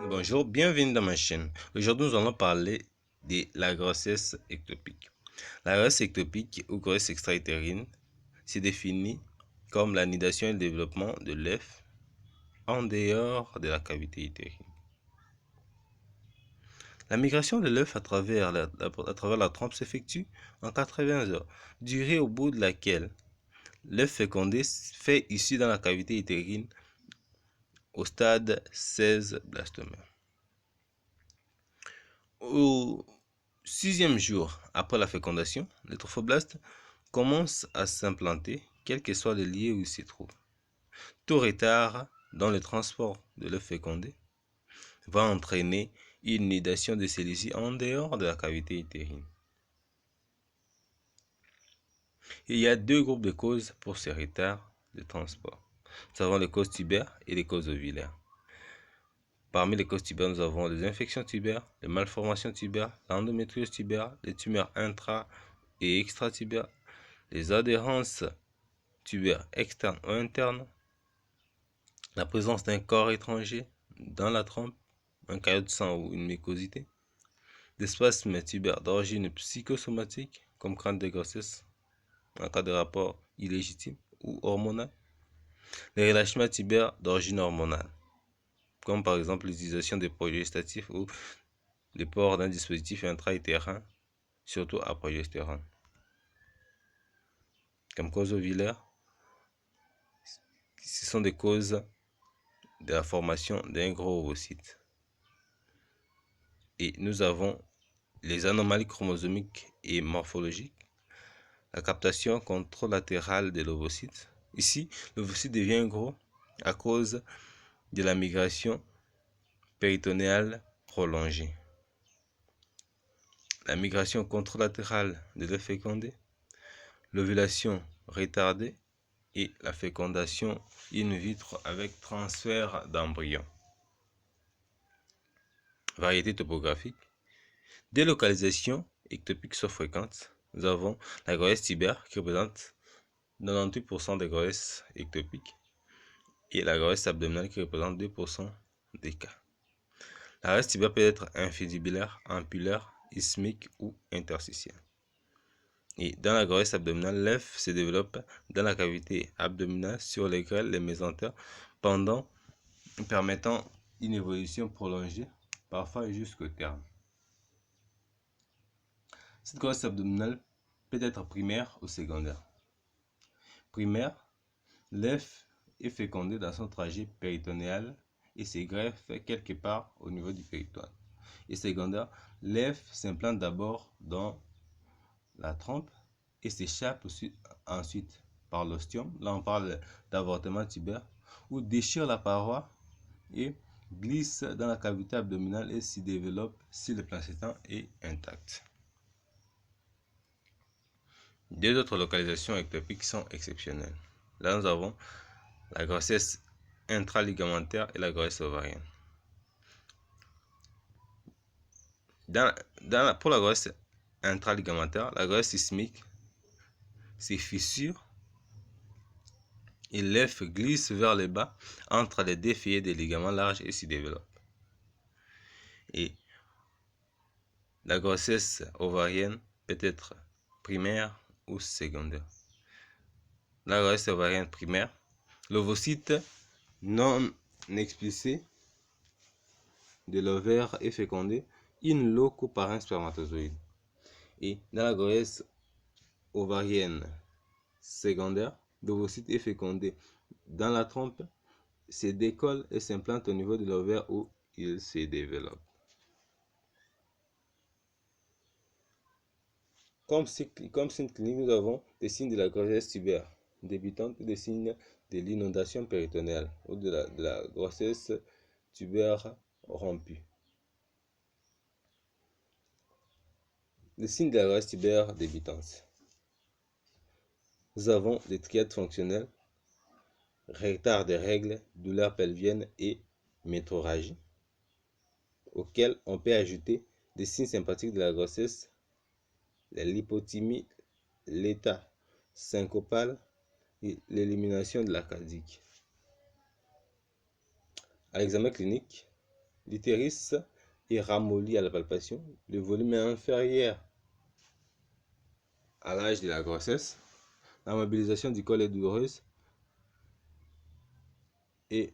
Bonjour, bienvenue dans ma chaîne. Aujourd'hui, nous allons parler de la grossesse ectopique. La grossesse ectopique ou grossesse extra-utérine se définit comme la nidation et le développement de l'œuf en dehors de la cavité utérine. La migration de l'œuf à travers la trompe s'effectue en 80 heures, durée au bout de laquelle l'œuf fécondé fait issue dans la cavité utérine au stade 16 blastomère. Au 6e jour après la fécondation, le trophoblaste commence à s'implanter, quel que soit le lieu où il se trouve. Tout retard dans le transport de l'œuf fécondé va entraîner une nidation de celui-ci en dehors de la cavité utérine. Il y a deux groupes de causes pour ces retards de transport. Nous avons les causes tubaires et les causes ovulaires. Parmi les causes tubaires, nous avons les infections tubaires, les malformations tubaires, l'endométriose tubaire, les tumeurs intra- et extra-tubaires, les adhérences tubaires externes ou internes, la présence d'un corps étranger dans la trompe, un caillot de sang ou une mucosité, des spasmes tubaires d'origine psychosomatique, comme crainte de grossesse, en cas de rapport illégitime ou hormonal, les relâchements tubaires d'origine hormonale, comme par exemple l'utilisation des progestatifs ou le port d'un dispositif intra-utérin, surtout à progestérone. Comme cause ovulaire, ce sont des causes de la formation d'un gros ovocyte. Et nous avons les anomalies chromosomiques et morphologiques, la captation contralatérale de l'ovocyte. Ici, l'ovocyte devient gros à cause de la migration péritonéale prolongée. La migration contralatérale de l'œuf fécondé, l'ovulation retardée et la fécondation in vitro avec transfert d'embryon. Variété topographique. Des localisations ectopiques sont fréquentes. Nous avons la grossesse tubaire qui représente 98% des grossesses ectopiques et la grossesse abdominale qui représente 2% des cas. La grossesse tubaire peut être infundibulaire, ampulaire, isthmique ou interstitielle. Et dans la grossesse abdominale, l'œuf se développe dans la cavité abdominale sur les grêles, les mésentères, permettant une évolution prolongée, parfois jusqu'au terme. Cette grossesse abdominale peut être primaire ou secondaire. Primaire, l'œuf est fécondé dans son trajet péritonéal et se greffe quelque part au niveau du péritoine. Et secondaire, l'œuf s'implante d'abord dans la trompe et s'échappe ensuite par l'ostium. Là, on parle d'avortement tubaire, ou déchire la paroi et glisse dans la cavité abdominale et s'y développe si le placenta est intact. Deux autres localisations ectopiques sont exceptionnelles. Là, nous avons la grossesse intraligamentaire et la grossesse ovarienne. Pour la grossesse intraligamentaire, la grossesse isthmique, c'est fissure et l'œuf glisse vers le bas entre les deux filets des ligaments larges et s'y développe. Et la grossesse ovarienne peut être primaire ou secondaire. La grossesse ovarienne primaire, l'ovocyte non expulsé de l'ovaire est fécondé in loco par un spermatozoïde. Et dans la grossesse ovarienne secondaire, l'ovocyte est fécondé dans la trompe, se décolle et s'implante au niveau de l'ovaire où il se développe. Comme signe clinique, nous avons des signes de la grossesse tubaire débutante et des signes de l'inondation péritonéale ou de la grossesse tubaire rompue. Les signes de la grossesse tubaire débutante. Nous avons des triades fonctionnelles, retard des règles, douleurs pelviennes et métrorragie, auxquels on peut ajouter des signes sympathiques de la grossesse, la lipothymie, l'état syncopal et l'élimination de la cadique. À l'examen clinique, l'utérus est ramolli à la palpation, le volume est inférieur à l'âge de la grossesse, la mobilisation du col est douloureuse et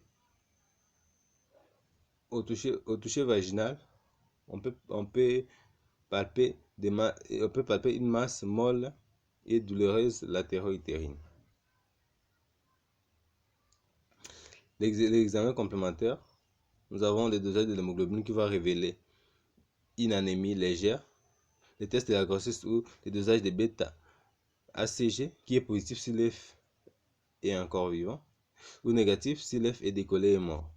au toucher vaginal, on peut palper une masse molle et douloureuse latéro-utérine. L'examen complémentaire, nous avons le dosage de l'hémoglobine qui va révéler une anémie légère, le test de la grossesse ou le dosage de bêta-HCG qui est positif si l'œuf est encore vivant ou négatif si l'œuf est décollé et mort.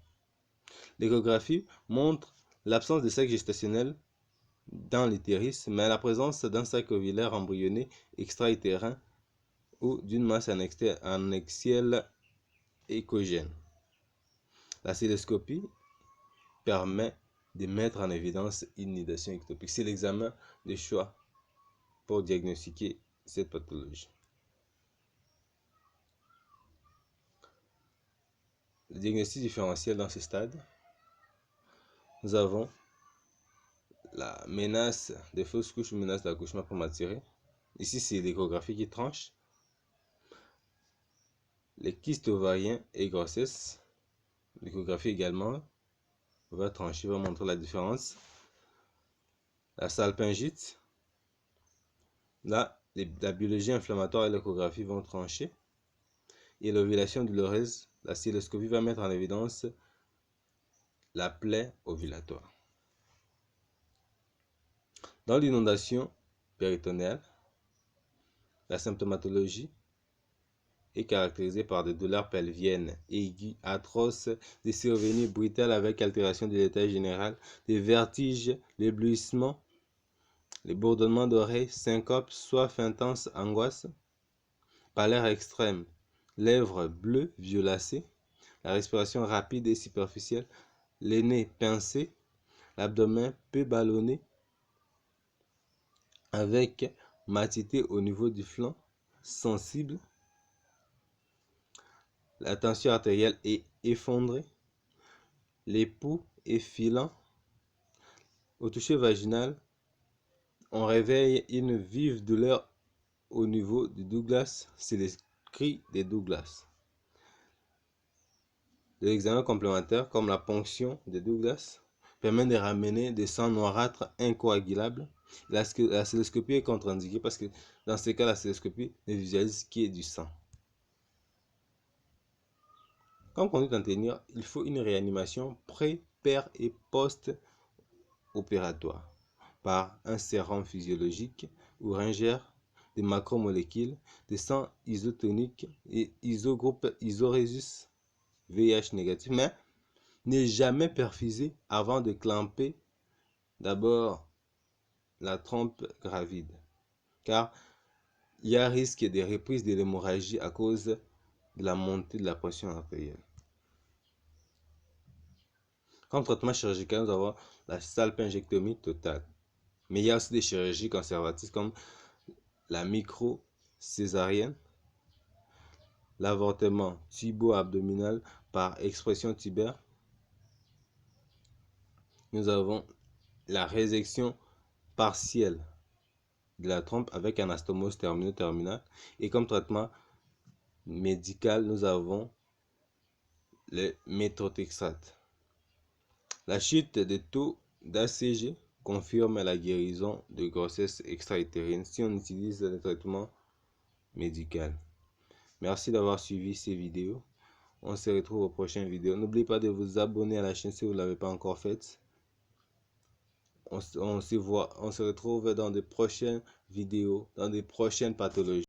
L'échographie montre l'absence de sac gestationnel dans l'utérus, mais la présence d'un sac ovulaire embryonné extra-utérin ou d'une masse annexielle échogène. La cystoscopie permet de mettre en évidence une nidation ectopique. C'est l'examen de choix pour diagnostiquer cette pathologie. Le diagnostic différentiel dans ce stade, nous avons la menace de fausse couche ou menace d'accouchement prématuré. Ici, c'est l'échographie qui tranche. Les kystes ovariens et grossesse, l'échographie également va trancher, va montrer la différence. La salpingite, là, la biologie inflammatoire et l'échographie vont trancher. Et l'ovulation douloureuse, la cystoscopie va mettre en évidence la plaie ovulatoire. Dans l'inondation péritonéale, la symptomatologie est caractérisée par des douleurs pelviennes aiguës, atroces, des survenues brutales avec altération de l'état général, des vertiges, l'éblouissement, les bourdonnements d'oreilles, syncope, soif intense, angoisse, pâleur extrême, lèvres bleues, violacées, la respiration rapide et superficielle, les nez pincés, l'abdomen peu ballonné, avec matité au niveau du flanc, sensible, la tension artérielle est effondrée, les pouls effilants. Au toucher vaginal, on réveille une vive douleur au niveau du Douglas, c'est les cris des Douglas. L'examen complémentaire, comme la ponction de Douglas, permet de ramener des sangs noirâtres incoagulables. La cystoscopie est contre-indiquée parce que dans ce cas, la cystoscopie ne visualise qu'il y ait du sang. Comme conduite à tenir, il faut une réanimation pré-, per- et post-opératoire par un sérum physiologique ou Ringer, des macromolécules, des sangs isotoniques et isogroupe isorésus VIH négatif, mais n'est jamais perfusé avant de clamper d'abord la trompe gravide, car il y a risque de reprise de l'hémorragie à cause de la montée de la pression artérielle. Comme traitement chirurgical, nous avons la salpingectomie totale. Mais il y a aussi des chirurgies conservatrices comme la micro-césarienne, l'avortement tubo-abdominal par expression tubaire. Nous avons la résection partielle de la trompe avec anastomose terminale. Et comme traitement médical, nous avons le méthotrexate. La chute des taux d'ACG confirme la guérison de grossesse extra-utérine si on utilise le traitement médical. Merci d'avoir suivi ces vidéos. On se retrouve aux prochaines vidéos. N'oubliez pas de vous abonner à la chaîne si vous ne l'avez pas encore fait. On se retrouve dans de prochaines vidéos, dans de prochaines pathologies.